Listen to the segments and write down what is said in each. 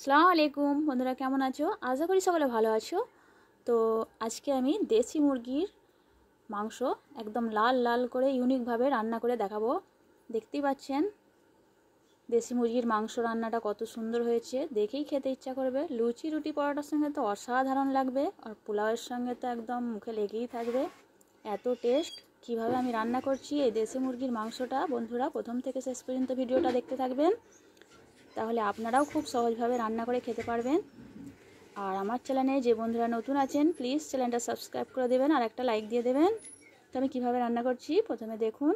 আসসালামু আলাইকুম বন্ধুরা, কেমন আছো? আশা করি সকলে ভালো আছো। তো আজকে আমি দেশি মুরগির মাংস একদম লাল লাল করে ইউনিকভাবে রান্না করে দেখাবো। দেখতেই পাচ্ছেন দেশি মুরগির মাংস রান্নাটা কত সুন্দর হয়েছে, দেখেই খেতে ইচ্ছা করবে। লুচি রুটি পরোটার সঙ্গে তো অসাধারণ লাগবে, আর পোলাওয়ের সঙ্গে তো একদম মুখে লেগেই থাকবে, এত টেস্ট। কিভাবে আমি রান্না করছি এই দেশি মুরগির মাংসটা, বন্ধুরা প্রথম থেকে শেষ পর্যন্ত ভিডিওটা দেখতে থাকবেন, তাহলে আপনারাও খুব সহজভাবে রান্না করে খেতে পারবেন। আর আমার চ্যানেলে যে বন্ধুরা নতুন আছেন প্লিজ চ্যানেলটা সাবস্ক্রাইব করে দেবেন আর একটা লাইক দিয়ে দেবেন। তো আমি কীভাবে রান্না করছি প্রথমে দেখুন।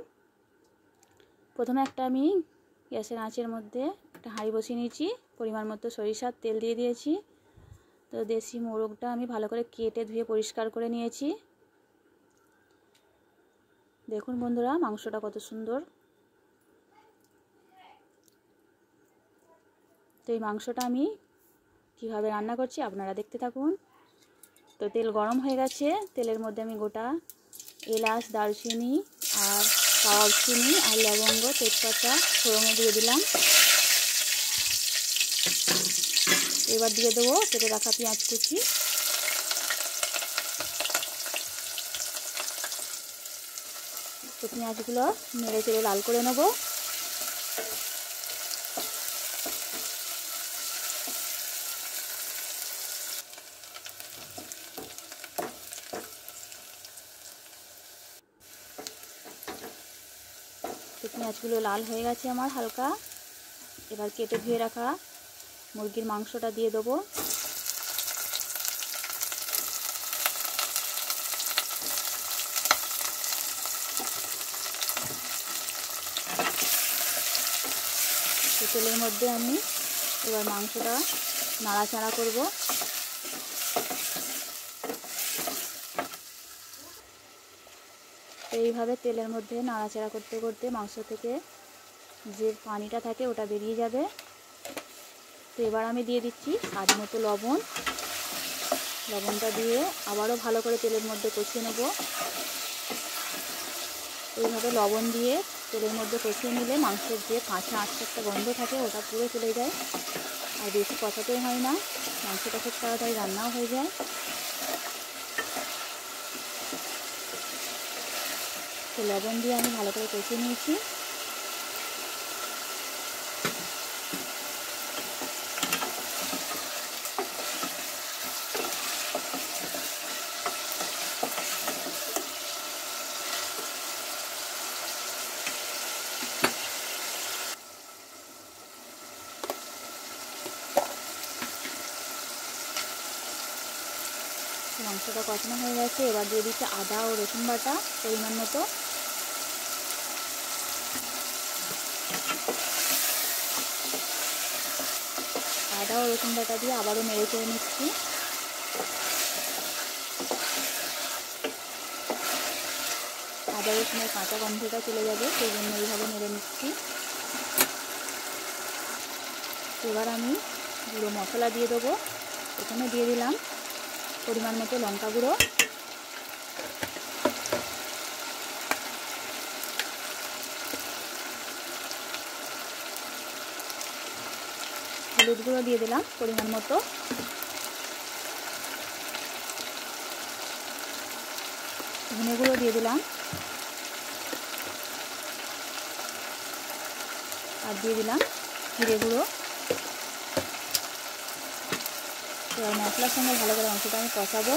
প্রথমে আমি গ্যাসের আঁচের মধ্যে একটা হাঁড়ি বসিয়ে নিয়েছি, পরিমাণ মতো সরিষার তেল দিয়ে দিয়েছি। তো দেশি মোরগটা আমি ভালো করে কেটে ধুয়ে পরিষ্কার করে নিয়েছি। দেখুন বন্ধুরা মাংসটা কত সুন্দর। তো এই মাংসটা আমি কীভাবে রান্না করছি আপনারা দেখতে থাকুন। তো তেল গরম হয়ে গেছে, তেলের মধ্যে আমি গোটা এলাচ, দারচিনি আর কাবাব চিনি আর লবঙ্গ, তেজপাতা ফোড়নে দিয়ে দিলাম। এবার দিয়ে দেবো কেটে রাখা পেঁয়াজ কুচি। তো পেঁয়াজগুলো নেড়ে চেড়ে লাল করে নেব। তো পেঁয়াজগুলো লাল হয়ে গেছে আমার হালকা। এবার কেটে ধুয়ে রাখা মুরগির মাংসটা দিয়ে দেবো। তো তেলের মধ্যে আমি এবার মাংসটা নাড়াচাড়া করব। এইভাবে তেলের মধ্যে নাড়াচাড়া করতে করতে মাংস থেকে যে পানিটা থাকে ওটা বেরিয়ে যাবে। তো এবার আমি দিয়ে দিচ্ছি স্বাদ মতো লবণ। লবণটা দিয়ে আবারও ভালো করে তেলের মধ্যে কষিয়ে নেব। এইভাবে লবণ দিয়ে তেলের মধ্যে কষিয়ে নিলে মাংসের যে কাঁচা আঁচটা একটা গন্ধ থাকে ওটা পুরো চলে যায়, আর বেশি কষাতে হয় না, মাংসটা খুব তাড়াতাড়ি রান্নাও হয়ে যায়। তো লবণ দিয়ে আমি ভালো করে কষিয়ে নিয়েছি। মাংসটা কষানো হয়ে গেছে, এবার দিয়ে দিচ্ছি আদা ও রসুন বাটা পরিমাণ মতো। আদা ও রসুন বাটা দিয়ে আবারও নেড়ে চেড়ে নিচ্ছি। আদা রসুনের কাঁচা গন্ধটা চলে যাবে, সেই জন্য এইভাবে নেড়ে নিচ্ছি। এবার আমি গুঁড়ো মশলা দিয়ে দেবো। এখানে দিয়ে দিলাম পরিমাণ মতো লঙ্কা গুঁড়ো, হলুদ গুঁড়ো দিয়ে দিলাম পরিমাণ মতো, ধনে গুঁড়ো দিয়ে দিলাম, আর দিয়ে দিলাম জিরে গুঁড়ো। এবার মশলার সঙ্গে ভালো করে অংশটা আমি কষাবো।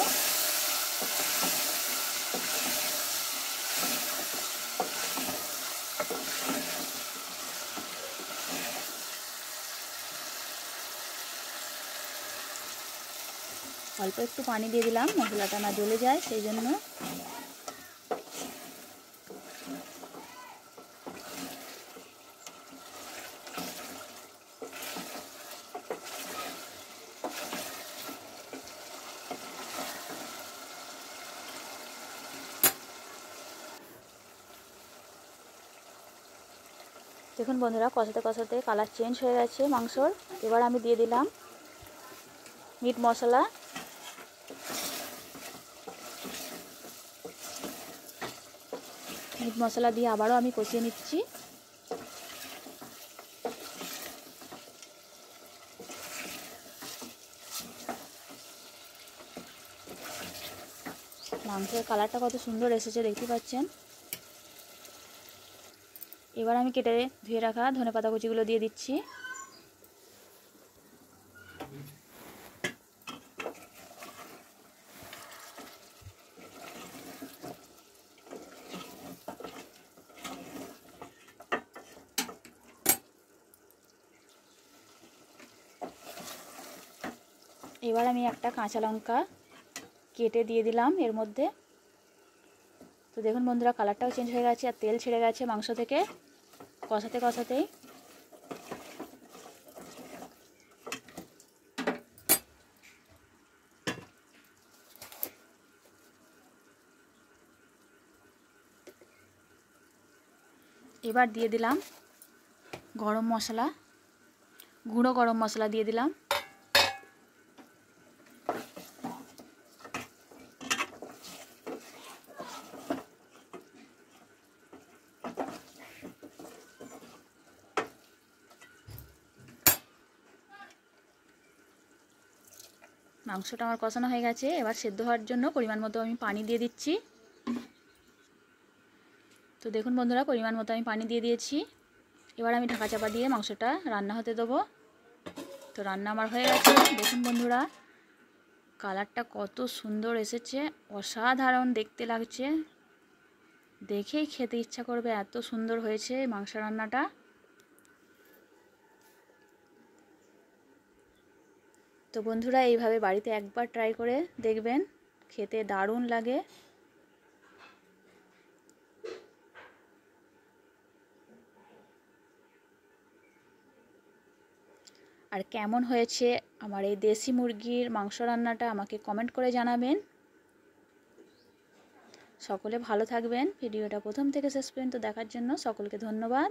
অল্প একটু পানি দিয়ে দিলাম, মশলাটা না জ্বলে যায় সেই জন্য। দেখুন বন্ধুরা কষাতে কষাতে কালার চেঞ্জ হয়ে গেছে মাংসর। এবার আমি দিয়ে দিলাম মিট মশলা। মিট মশলা দিয়ে আবারও আমি কষিয়ে নিচ্ছি। মাংসের কালারটা কত সুন্দর এসেছে দেখতে পাচ্ছেন। এবার আমি কেটে ধুয়ে রাখা ধনেপাতা কুচিগুলো দিয়ে দিচ্ছি। এবার আমি একটা কাঁচা লঙ্কা কেটে দিয়ে দিলাম এর মধ্যে। তো দেখুন বন্ধুরা, কালারটাও চেঞ্জ হয়ে গেছে আর তেল ছেড়ে গেছে মাংস থেকে কষাতে কষাতেই। এবার দিয়ে দিলাম গরম মশলা, গুঁড়ো গরম মশলা দিয়ে দিলাম। মাংসটা আমার কষানো হয়ে গেছে। এবার সেদ্ধ হওয়ার জন্য পরিমাণ মতো আমি পানি দিয়ে দিচ্ছি। তো দেখুন বন্ধুরা, পরিমাণ মতো আমি পানি দিয়ে দিয়েছি। এবার আমি ঢাকা চাপা দিয়ে মাংসটা রান্না হতে দেবো। তো রান্না আমার হয়ে গেছে। দেখুন বন্ধুরা, কালারটা কত সুন্দর এসেছে, অসাধারণ দেখতে লাগছে, দেখেই খেতে ইচ্ছা করবে, এত সুন্দর হয়েছে মাংস রান্নাটা। তো বন্ধুরা, এইভাবে বাড়িতে একবার ট্রাই করে দেখবেন, খেতে দারুণ লাগে। আর কেমন হয়েছে আমার এই দেশি মুরগির মাংস রান্নাটা আমাকে কমেন্ট করে জানাবেন। সকলে ভালো থাকবেন। ভিডিওটা প্রথম থেকে শেষ পর্যন্ত দেখার জন্য সকলকে ধন্যবাদ।